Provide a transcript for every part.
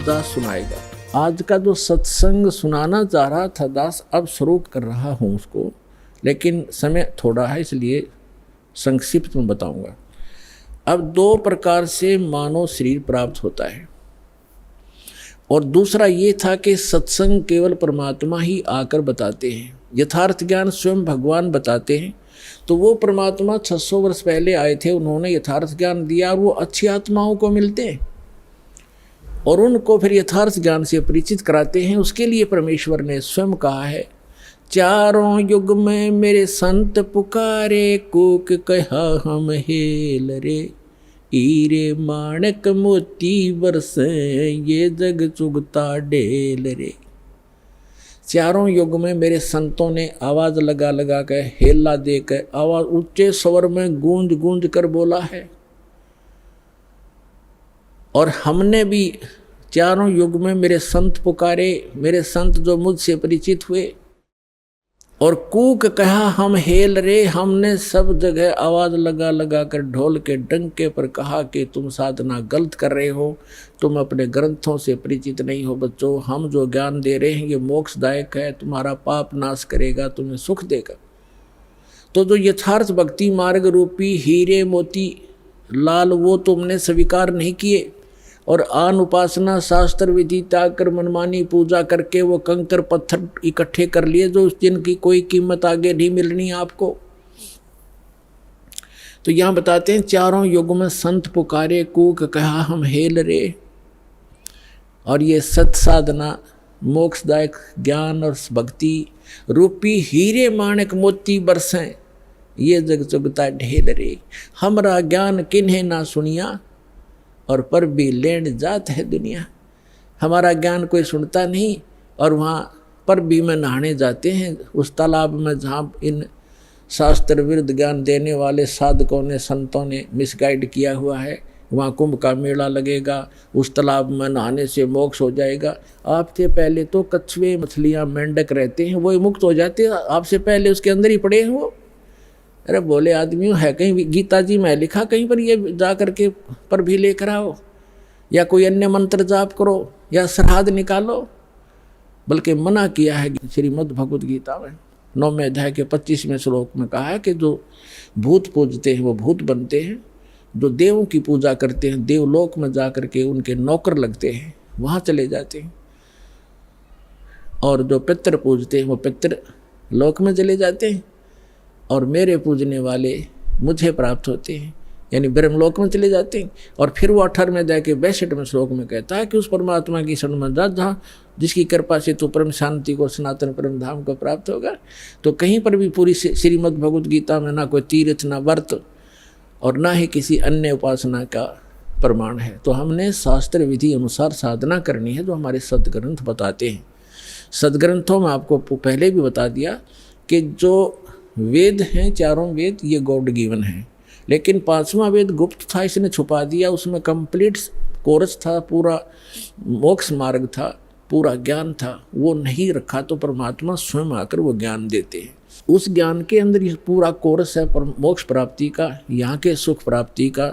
दास सुनाएगा। आज का जो सत्संग सुनाना चाह रहा था दास, अब शुरू कर रहा हूँ उसको, लेकिन समय थोड़ा है इसलिए संक्षिप्त में बताऊंगा। अब दो प्रकार से मानव शरीर प्राप्त होता है, और दूसरा ये था कि सत्संग केवल परमात्मा ही आकर बताते हैं, यथार्थ ज्ञान स्वयं भगवान बताते हैं। तो वो परमात्मा 600 वर्ष पहले आए थे, उन्होंने यथार्थ ज्ञान दिया और वो अच्छी आत्माओं को मिलते हैं और उनको फिर यथार्थ ज्ञान से परिचित कराते हैं। उसके लिए परमेश्वर ने स्वयं कहा है, चारों युग में मेरे संत पुकारे, कूक कहा हम हेल रे, हीरे माणक मोती बरसे, ये जग चुगता ढेल रे। चारों युग में मेरे संतों ने आवाज लगा लगा कर, हेला देकर, आवाज ऊंचे स्वर में गूंज गूंज कर बोला है। और हमने भी चारों युग में मेरे संत पुकारे, मेरे संत जो मुझसे परिचित हुए, और कूक कहा हम हेल रे, हमने सब जगह आवाज लगा लगा कर ढोल के डंके पर कहा कि तुम साधना गलत कर रहे हो, तुम अपने ग्रंथों से परिचित नहीं हो बच्चों, हम जो ज्ञान दे रहे हैं ये मोक्षदायक है, तुम्हारा पाप नाश करेगा, तुम्हें सुख देगा। तो जो यथार्थ भक्ति मार्ग रूपी हीरे मोती लाल वो तुमने स्वीकार नहीं किए, और आन उपासना शास्त्र विधि त्याग कर मनमानी पूजा करके वो कंकर पत्थर इकट्ठे कर लिए जो जिनकी कोई कीमत आगे नहीं मिलनी आपको। तो यहाँ बताते हैं, चारों युग में संत पुकारे, कूक कहा हम हेल रे। और ये सत साधना मोक्षदायक ज्ञान और भक्ति रूपी हीरे माणक मोती बरसें, ये जग चुगता ढेल रे। हमरा ज्ञान किन्हें ना सुनिया, और पर भी लेन जात है दुनिया। हमारा ज्ञान कोई सुनता नहीं, और वहाँ पर भी में नहाने जाते हैं उस तालाब में जहाँ इन शास्त्र विरुद्ध ज्ञान देने वाले साधकों ने, संतों ने मिसगाइड किया हुआ है। वहाँ कुंभ का मेला लगेगा, उस तालाब में नहाने से मोक्ष हो जाएगा। आपसे पहले तो कछुए मछलियाँ मेंढक रहते हैं, वो मुक्त हो जाते हैं, आपसे पहले उसके अंदर ही पड़े हैं वो। अरे बोले आदमी है, कहीं गीता जी में लिखा कहीं पर ये जा करके पर भी लेकर आओ, या कोई अन्य मंत्र जाप करो, या श्राद्ध निकालो, बल्कि मना किया है श्रीमद् भगवद गीता में 9वें अध्याय के 25वें श्लोक में कहा है कि जो भूत पूजते हैं वो भूत बनते हैं, जो देवों की पूजा करते हैं देवलोक में जा करके उनके नौकर लगते हैं, वहाँ चले जाते हैं, और जो पितर पूजते हैं वो पितर लोक में चले जाते हैं, और मेरे पूजने वाले मुझे प्राप्त होते हैं, यानी ब्रह्मलोक में चले जाते हैं। और फिर वो 18वें अध्याय के 62वें श्लोक में कहता है कि उस परमात्मा की शरण में जा जहाँ जिसकी कृपा से तो परम शांति को, सनातन परम धाम को प्राप्त होगा। तो कहीं पर भी पूरी श्रीमद् भगवद गीता में ना कोई तीर्थ, ना व्रत, और ना ही किसी अन्य उपासना का प्रमाण है। तो हमने शास्त्र विधि अनुसार साधना करनी है जो हमारे सदग्रंथ बताते हैं। सदग्रंथों में आपको पहले भी बता दिया कि जो वेद हैं, चारों वेद ये गॉड गिवन है, लेकिन 5वां वेद गुप्त था, इसने छुपा दिया। उसमें कंप्लीट कोर्स था, पूरा मोक्ष मार्ग था, पूरा ज्ञान था, वो नहीं रखा। तो परमात्मा स्वयं आकर वो ज्ञान देते हैं। उस ज्ञान के अंदर ये पूरा कोर्स है मोक्ष प्राप्ति का, यहाँ के सुख प्राप्ति का,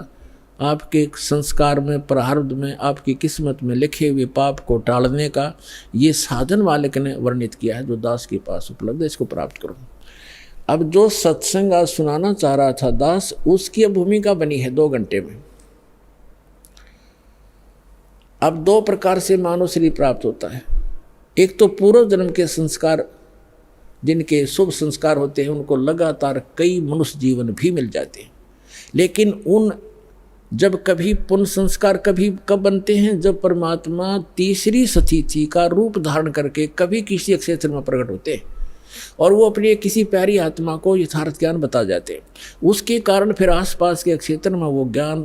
आपके संस्कार में, प्रारब्ध में, आपकी किस्मत में लिखे हुए पाप को टालने का। ये साधन वालक ने वर्णित किया है जो दास के पास उपलब्ध है, इसको प्राप्त करो। अब जो सत्संग आज सुनाना चाह रहा था दास, उसकी भूमिका बनी है 2 घंटे में। अब 2 प्रकार से मानव शरीर प्राप्त होता है। एक तो पूर्व जन्म के संस्कार, जिनके शुभ संस्कार होते हैं, उनको लगातार कई मनुष्य जीवन भी मिल जाते हैं, लेकिन उन जब कभी पुण्य संस्कार कभी कब बनते हैं, जब परमात्मा तीसरी सतीथि का रूप धारण करके कभी किसी क्षेत्र में प्रकट होते हैं, और वो अपनी किसी प्यारी आत्मा को यथार्थ ज्ञान बता जाते हैं। उसके कारण फिर आसपास के क्षेत्र में वो ज्ञान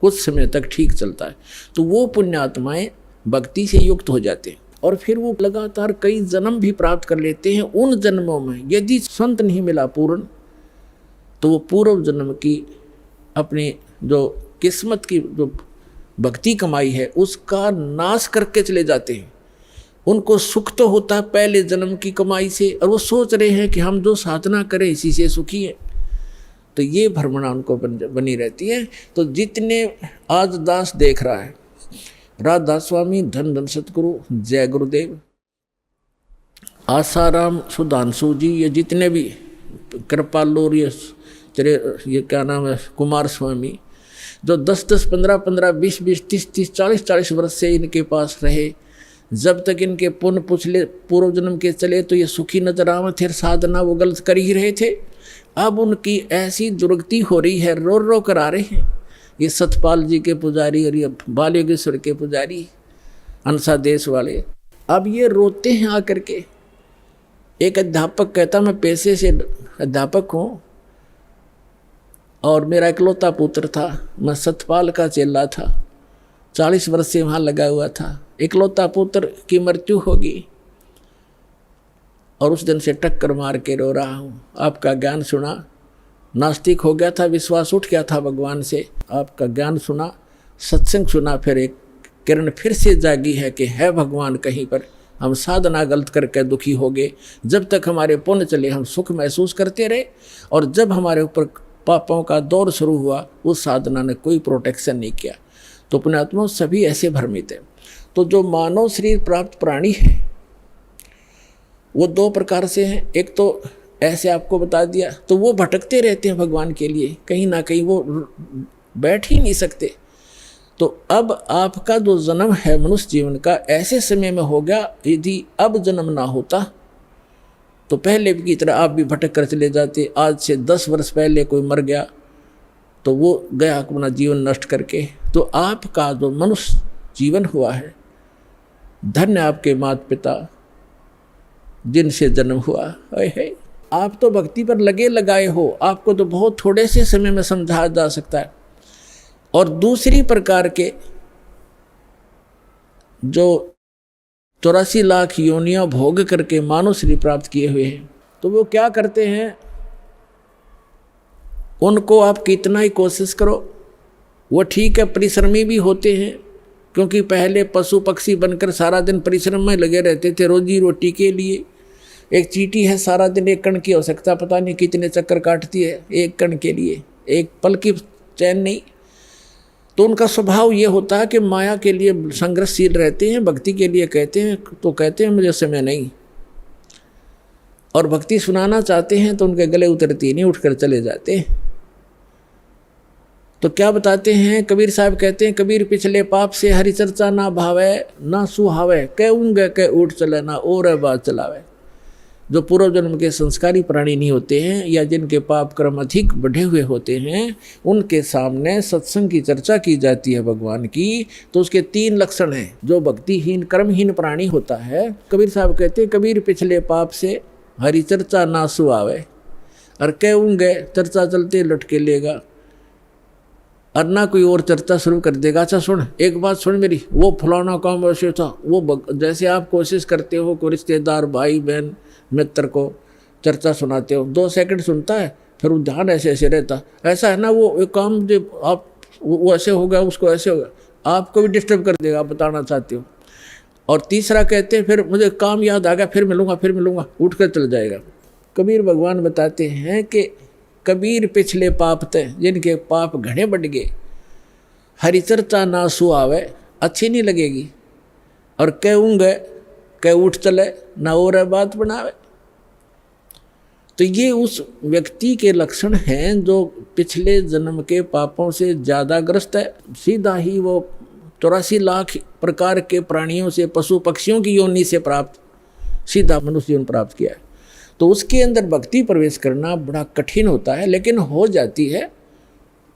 कुछ समय तक ठीक चलता है। तो वो पुण्य आत्माएं भक्ति से युक्त हो जाते हैं, और फिर वो लगातार कई जन्म भी प्राप्त कर लेते हैं। उन जन्मों में यदि संत नहीं मिला पूर्ण, तो वो पूर्व जन्म की अपनी जो किस्मत की जो भक्ति कमाई है उसका नाश करके चले जाते हैं। उनको सुख तो होता है पहले जन्म की कमाई से, और वो सोच रहे हैं कि हम जो साधना करें इसी से सुखी है। तो ये भ्रमणा उनको बनी रहती है। तो जितने आज दास देख रहा है राधा स्वामी, धन धन सतगुरु, जय गुरुदेव, आसाराम, सुधांशु जी, ये जितने भी कृपालु और ये क्या नाम है, कुमार स्वामी, जो 10-10, 15-15, 20-20, 30-30, 40-40 वर्ष से इनके पास रहे, जब तक इनके पुण्य पुछले पूर्व जन्म के चले तो ये सुखी नजर आवे थे, साधना वो गलत कर ही रहे थे। अब उनकी ऐसी दुर्गति हो रही है, रो रो कर आ रहे हैं ये सतपाल जी के पुजारी और ये बालयोगेश्वर के पुजारी, अंसा देश वाले। अब ये रोते हैं आकर के। एक अध्यापक कहता मैं पेशे से अध्यापक हूँ और मेरा इकलौता पुत्र था, मैं सतपाल का चेला था, 40 वर्ष से वहाँ लगा हुआ था, इकलौता पुत्र की मृत्यु होगी और उस दिन से टक्कर मार के रो रहा हूँ। आपका ज्ञान सुना, नास्तिक हो गया था, विश्वास उठ गया था भगवान से, आपका ज्ञान सुना, सत्संग सुना, फिर एक किरण फिर से जागी है कि है भगवान कहीं पर। हम साधना गलत करके दुखी हो गए। जब तक हमारे पुण्य चले हम सुख महसूस करते रहे, और जब हमारे ऊपर पापों का दौर शुरू हुआ उस साधना ने कोई प्रोटेक्शन नहीं किया। तो पुण्यात्मा सभी ऐसे भ्रमित है। तो जो मानव शरीर प्राप्त प्राणी है वो 2 प्रकार से हैं। एक तो ऐसे आपको बता दिया, तो वो भटकते रहते हैं भगवान के लिए, कहीं ना कहीं वो बैठ ही नहीं सकते। तो अब आपका जो जन्म है मनुष्य जीवन का ऐसे समय में हो गया, यदि अब जन्म ना होता तो पहले की तरह आप भी भटक कर चले जाते। आज से 10 वर्ष पहले कोई मर गया तो वो गया अपना जीवन नष्ट करके। तो आपका जो मनुष्य जीवन हुआ है, धन्य आपके माता पिता जिनसे जन्म हुआ है। आप तो भक्ति पर लगे लगाए हो, आपको तो बहुत थोड़े से समय में समझाया जा सकता है। और दूसरी प्रकार के जो 84 लाख योनियां भोग करके मानव शरीर प्राप्त किए हुए हैं, तो वो क्या करते हैं, उनको आप कितना ही कोशिश करो वो ठीक है, परिश्रमी भी होते हैं, क्योंकि पहले पशु पक्षी बनकर सारा दिन परिश्रम में लगे रहते थे रोजी रोटी के लिए। एक चींटी है सारा दिन एक कण की आवश्यकता पता नहीं कितने चक्कर काटती है एक कण के लिए, एक पल की चैन नहीं। तो उनका स्वभाव ये होता है कि माया के लिए संघर्षशील रहते हैं, भक्ति के लिए कहते हैं तो कहते हैं मुझे समय नहीं, और भक्ति सुनाना चाहते हैं तो उनके गले उतरती नहीं, उठकर चले जाते हैं। तो क्या बताते हैं कबीर साहब, कहते हैं कबीर पिछले पाप से हरि चर्चा ना भावे ना सुहावे, कहूँगे कह उठ चले ना और बात चलावे। जो पूर्व जन्म के संस्कारी प्राणी नहीं होते हैं या जिनके पाप कर्म अधिक बढ़े हुए होते हैं, उनके सामने सत्संग की चर्चा की जाती है भगवान की, तो उसके 3 लक्षण हैं। जो भक्तिहीन कर्महीन प्राणी होता है, कबीर साहब कहते हैं कबीर पिछले पाप से हरि चर्चा ना सुहावे, और कहूँगे चर्चा चलते लटके लेगा, और ना कोई और चर्चा शुरू कर देगा। अच्छा सुन, एक बात सुन मेरी, वो फलाना काम ऐसे था, वो जैसे आप कोशिश करते हो कोई रिश्तेदार भाई बहन मित्र को चर्चा सुनाते हो, 2 सेकंड सुनता है, फिर वो ध्यान ऐसे ऐसे रहता, ऐसा है ना वो एक काम जो आप वो ऐसे हो गया उसको ऐसे हो गया, आपको भी डिस्टर्ब कर देगा, आप बताना चाहते हो। और तीसरा कहते हैं फिर मुझे काम याद आ गया, फिर मिलूँगा, उठ कर चल जाएगा। कबीर भगवान बताते हैं कि कबीर पिछले पाप थे जिनके पाप घने बढ़ गए, हरि चर्चा ना सुहावे अच्छी नहीं लगेगी, और कहूँगे कह उठ चले ना और बात बनावे। तो ये उस व्यक्ति के लक्षण हैं जो पिछले जन्म के पापों से ज़्यादा ग्रस्त है। सीधा ही वो 84 लाख प्रकार के प्राणियों से, पशु पक्षियों की योनि से प्राप्त सीधा मनुष्य जीवन प्राप्त किया है। तो उसके अंदर भक्ति प्रवेश करना बड़ा कठिन होता है, लेकिन हो जाती है।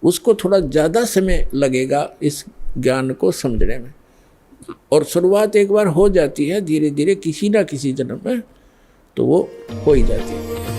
उसको थोड़ा ज़्यादा समय लगेगा इस ज्ञान को समझने में, और शुरुआत एक बार हो जाती है, धीरे धीरे किसी ना किसी जन्म में तो वो हो ही जाती है।